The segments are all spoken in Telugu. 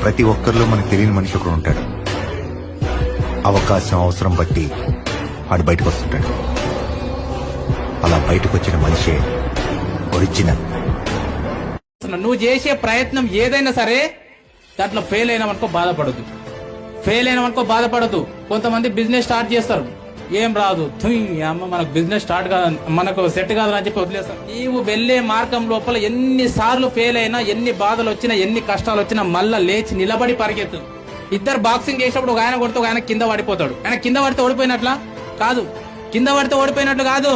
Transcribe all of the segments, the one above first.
ప్రతి ఒక్కరిలో మనకు తెలియని మనిషి ఒకడు ఉంటాడు. అవకాశం అవసరం బట్టి వాడు బయటకు వస్తుంటాడు. అలా బయటకు వచ్చిన మనిషే ఒరిజినల్. నువ్వు చేసే ప్రయత్నం ఏదైనా సరే దాంట్లో ఫెయిల్ అయినామనుకో బాధపడదు. కొంతమంది బిజినెస్ స్టార్ట్ చేస్తారు, ఏం రాదు, అమ్మ మనకు బిజినెస్ స్టార్ట్ కాదు, మనకు సెట్ కాదు అని చెప్పి వదిలేస్తారు. నీవు వెళ్లే మార్గం లోపల ఎన్నిసార్లు ఫెయిల్ అయినా, ఎన్ని బాధలు వచ్చినా, ఎన్ని కష్టాలు వచ్చినా మళ్ళా లేచి నిలబడి పరిగెత్తు. ఇద్దరు బాక్సింగ్ చేసినప్పుడు ఒక ఆయన కొడితే ఒక ఆయన కింద పడిపోతాడు. ఆయన కింద పడితే ఓడిపోయినట్లు కాదు.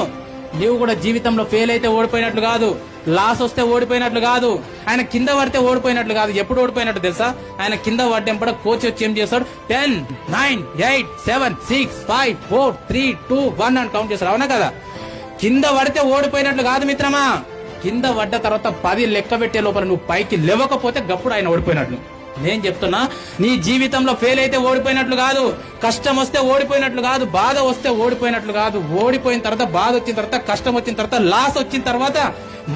నీవు కూడా జీవితంలో ఫెయిల్ అయితే ఓడిపోయినట్లు కాదు, లాస్ వస్తే ఓడిపోయినట్లు కాదు, ఆయన కింద పడితే ఓడిపోయినట్లు కాదు. ఎప్పుడు ఓడిపోయినట్టు తెలుసా? ఆయన కింద పడ్డంపడ కోచ్ వచ్చి ఏం చేస్తాడు, 10, 9, 8, 7, 6, 5, 4, 3, 2, 1 అని కౌంట్ చేస్తాడు. అవునా కదా? కింద పడితే ఓడిపోయినట్లు కాదు మిత్రమా. కింద పడ్డ తర్వాత 10 లెక్క పెట్టే లోపల నువ్వు పైకి లేవకపోతే గప్పుడు ఆయన ఓడిపోయినట్లు. నేను చెప్తున్నా, నీ జీవితంలో ఫెయిల్ అయితే ఓడిపోయినట్లు కాదు, కష్టం వస్తే ఓడిపోయినట్లు కాదు, బాధ వస్తే ఓడిపోయినట్లు కాదు. ఓడిపోయిన తర్వాత, బాధ వచ్చిన తర్వాత, కష్టం వచ్చిన తర్వాత, లాస్ వచ్చిన తర్వాత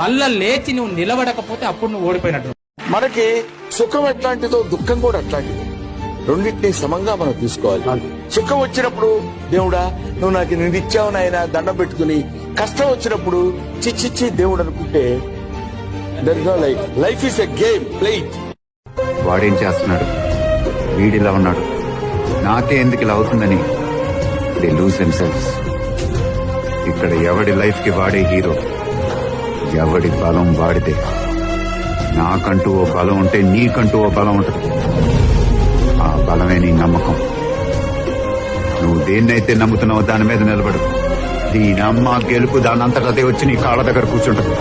మళ్ళా లేచి నువ్వు నిలబడకపోతే అప్పుడు నువ్వు ఓడిపోయినట్లు. మనకి సుఖం ఎట్లాంటిదో దుఃఖం కూడా అట్లాంటిది. రెండింటినీ సమంగా మనం తీసుకోవాలి. సుఖం వచ్చినప్పుడు దేవుడా నువ్వు నాకు నిన్ను ఇచ్చావు నాయనా దండం పెట్టుకుని, కష్టం వచ్చినప్పుడు చిచ్చిచ్చి దేవుడు అనుకుంటే there is no life. Life is a game, play it. వాడేం చేస్తున్నాడు, వీడిలా ఉన్నాడు, నాకే ఎందుకు ఇలా అవుతుందని దే లూజ్ దెమ్సెల్వ్స్. ఇక్కడ ఎవడి లైఫ్ కి వాడే హీరో, ఎవడి బలం వాడితే. నాకంటూ ఓ బలం ఉంటే నీకంటూ ఓ బలం ఉంటుంది. ఆ బలమే నీ నమ్మకం. నువ్వు దేన్నైతే నమ్ముతున్నావో దాని మీద నిలబడు. దీని అమ్మ గెలుపు దానంతటా అదే వచ్చి నీ కాళ్ళ దగ్గర కూర్చుంటది.